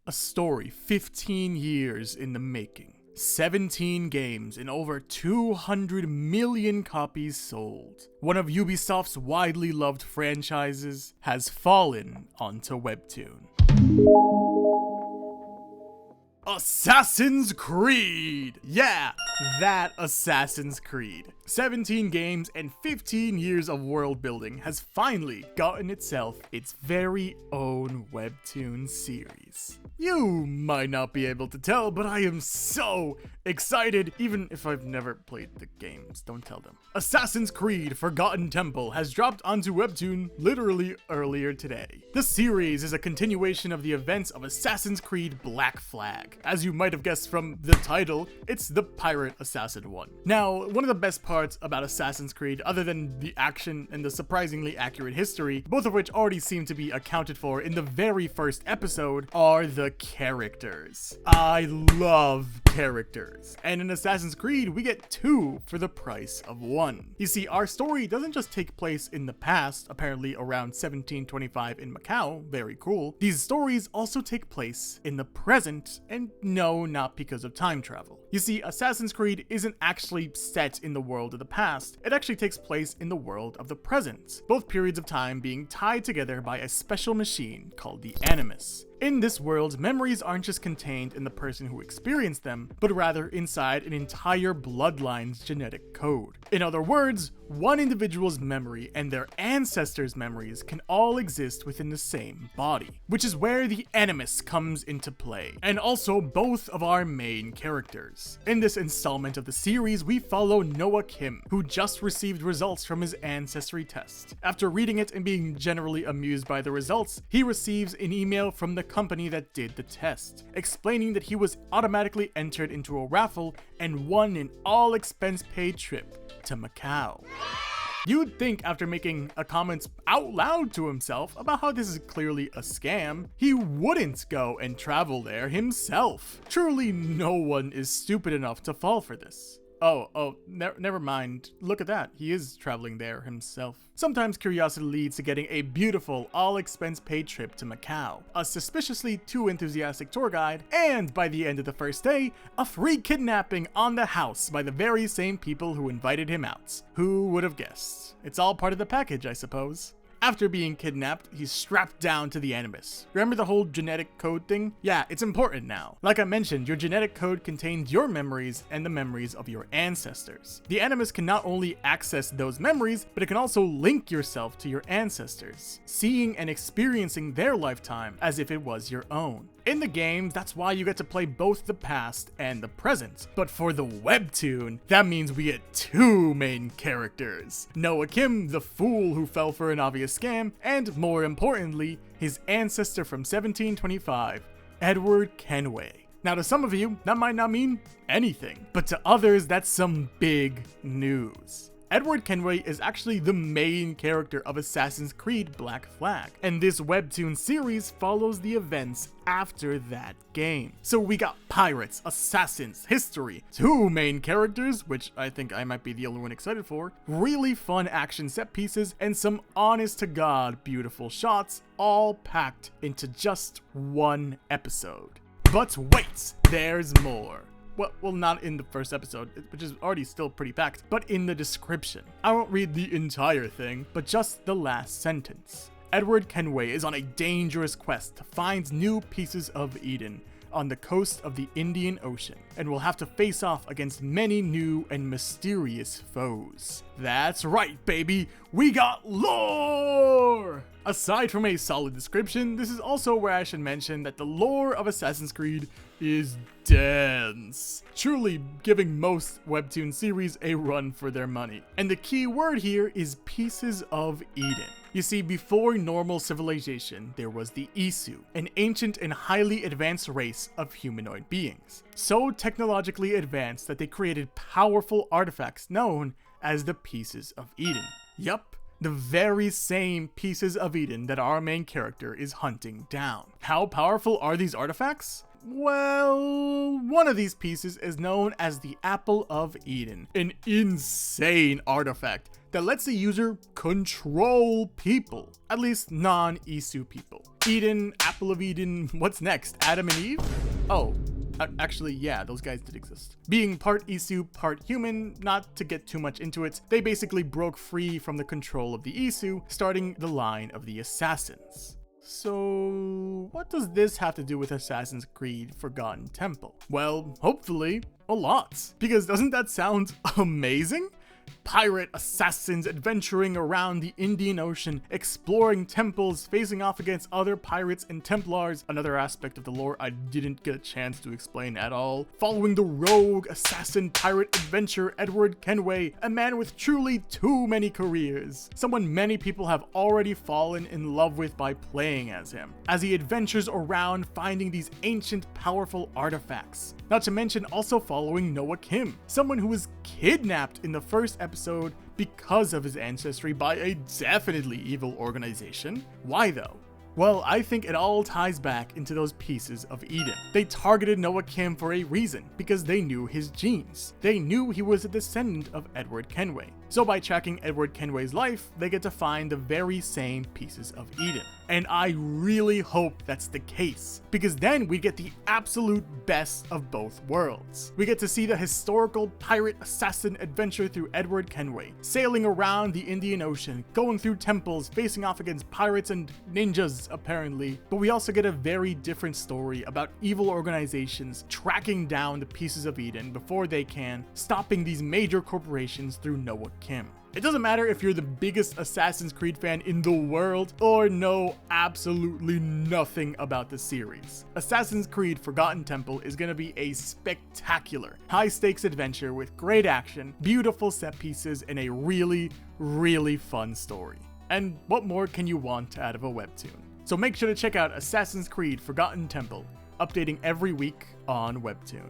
A story 15 years in the making. 17 games and over 200 million copies sold. One of Ubisoft's widely loved franchises has fallen onto Webtoon. Assassin's Creed! Yeah, that Assassin's Creed. 17 games and 15 years of world building has finally gotten itself its very own Webtoon series. You might not be able to tell, but I am so excited, even if I've never played the games. Don't tell them. Assassin's Creed Forgotten Temple has dropped onto Webtoon literally earlier today. The series is a continuation of the events of Assassin's Creed Black Flag. As you might have guessed from the title, it's the pirate assassin one. Now, one of the best parts about Assassin's Creed, other than the action and the surprisingly accurate history, both of which already seem to be accounted for in the very first episode, are the characters. I love characters. And in Assassin's Creed, we get two for the price of one. You see, our story doesn't just take place in the past, apparently around 1725 in Macau, very cool. These stories also take place in the present, and no, not because of time travel. You see, Assassin's Creed isn't actually set in the world of the past, it actually takes place in the world of the present, both periods of time being tied together by a special machine called the Animus. In this world, memories aren't just contained in the person who experienced them, but rather inside an entire bloodline's genetic code. In other words, one individual's memory and their ancestors' memories can all exist within the same body, which is where the Animus comes into play, and also both of our main characters. In this installment of the series, we follow Noah Kim, who just received results from his ancestry test. After reading it and being generally amused by the results, he receives an email from the company that did the test, explaining that he was automatically entered into a raffle and won an all-expense-paid trip to Macau. You'd think after making a comment out loud to himself about how this is clearly a scam, he wouldn't go and travel there himself. Truly, no one is stupid enough to fall for this. Never mind. Look at that. He is traveling there himself. Sometimes curiosity leads to getting a beautiful, all-expense-paid trip to Macau, a suspiciously too enthusiastic tour guide, and by the end of the first day, a free kidnapping on the house by the very same people who invited him out. Who would have guessed? It's all part of the package, I suppose. After being kidnapped, he's strapped down to the Animus. Remember the whole genetic code thing? Yeah, it's important now. Like I mentioned, your genetic code contains your memories and the memories of your ancestors. The Animus can not only access those memories, but it can also link yourself to your ancestors, seeing and experiencing their lifetime as if it was your own. In the game, that's why you get to play both the past and the present. But for the Webtoon, that means we get two main characters. Noah Kim, the fool who fell for an obvious scam, and more importantly, his ancestor from 1725, Edward Kenway. Now to some of you, that might not mean anything, but to others, that's some big news. Edward Kenway is actually the main character of Assassin's Creed Black Flag, and this Webtoon series follows the events after that game. So we got pirates, assassins, history, two main characters, which I think I might be the only one excited for, really fun action set pieces, and some honest-to-God beautiful shots, all packed into just one episode. But wait, there's more. Well, not in the first episode, which is already still pretty packed, but in the description. I won't read the entire thing, but just the last sentence. Edward Kenway is on a dangerous quest to find new pieces of Eden on the coast of the Indian Ocean, and will have to face off against many new and mysterious foes. That's right, baby, we got lore! Aside from a solid description, this is also where I should mention that the lore of Assassin's Creed is dense, truly giving most Webtoon series a run for their money. And the key word here is pieces of Eden. You see, before normal civilization, there was the Isu, an ancient and highly advanced race of humanoid beings. So technologically advanced that they created powerful artifacts known as the Pieces of Eden. Yup, The very same pieces of Eden that our main character is hunting down. How powerful are these artifacts? Well, one of these pieces is known as the Apple of Eden, an insane artifact that lets the user control people, at least non-Isu people. Eden, Apple of Eden, what's next? Adam and Eve? Oh, actually, yeah, those guys did exist. Being part Isu, part human, not to get too much into it, they basically broke free from the control of the Isu, starting the line of the Assassins. So, what does this have to do with Assassin's Creed Forgotten Temple? Well, hopefully, a lot. Because doesn't that sound amazing? Pirate assassins adventuring around the Indian Ocean, exploring temples, facing off against other pirates and Templars, another aspect of the lore I didn't get a chance to explain at all, following the rogue assassin pirate adventurer Edward Kenway, a man with truly too many careers, someone many people have already fallen in love with by playing as him, as he adventures around finding these ancient powerful artifacts. Not to mention also following Noah Kim, someone who was kidnapped in the first episode because of his ancestry by a definitely evil organization. Why though? Well, I think it all ties back into those pieces of Eden. They targeted Noah Kim for a reason, because they knew his genes. They knew he was a descendant of Edward Kenway. So by tracking Edward Kenway's life, they get to find the very same pieces of Eden. And I really hope that's the case, because then we get the absolute best of both worlds. We get to see the historical pirate assassin adventure through Edward Kenway, sailing around the Indian Ocean, going through temples, facing off against pirates and ninjas, apparently. But we also get a very different story about evil organizations tracking down the pieces of Eden before they can, stopping these major corporations through Noah Kim. It doesn't matter if you're the biggest Assassin's Creed fan in the world or know absolutely nothing about the series. Assassin's Creed Forgotten Temple is going to be a spectacular, high-stakes adventure with great action, beautiful set pieces, and a really, really fun story. And what more can you want out of a webtoon? So make sure to check out Assassin's Creed Forgotten Temple, updating every week on Webtoon.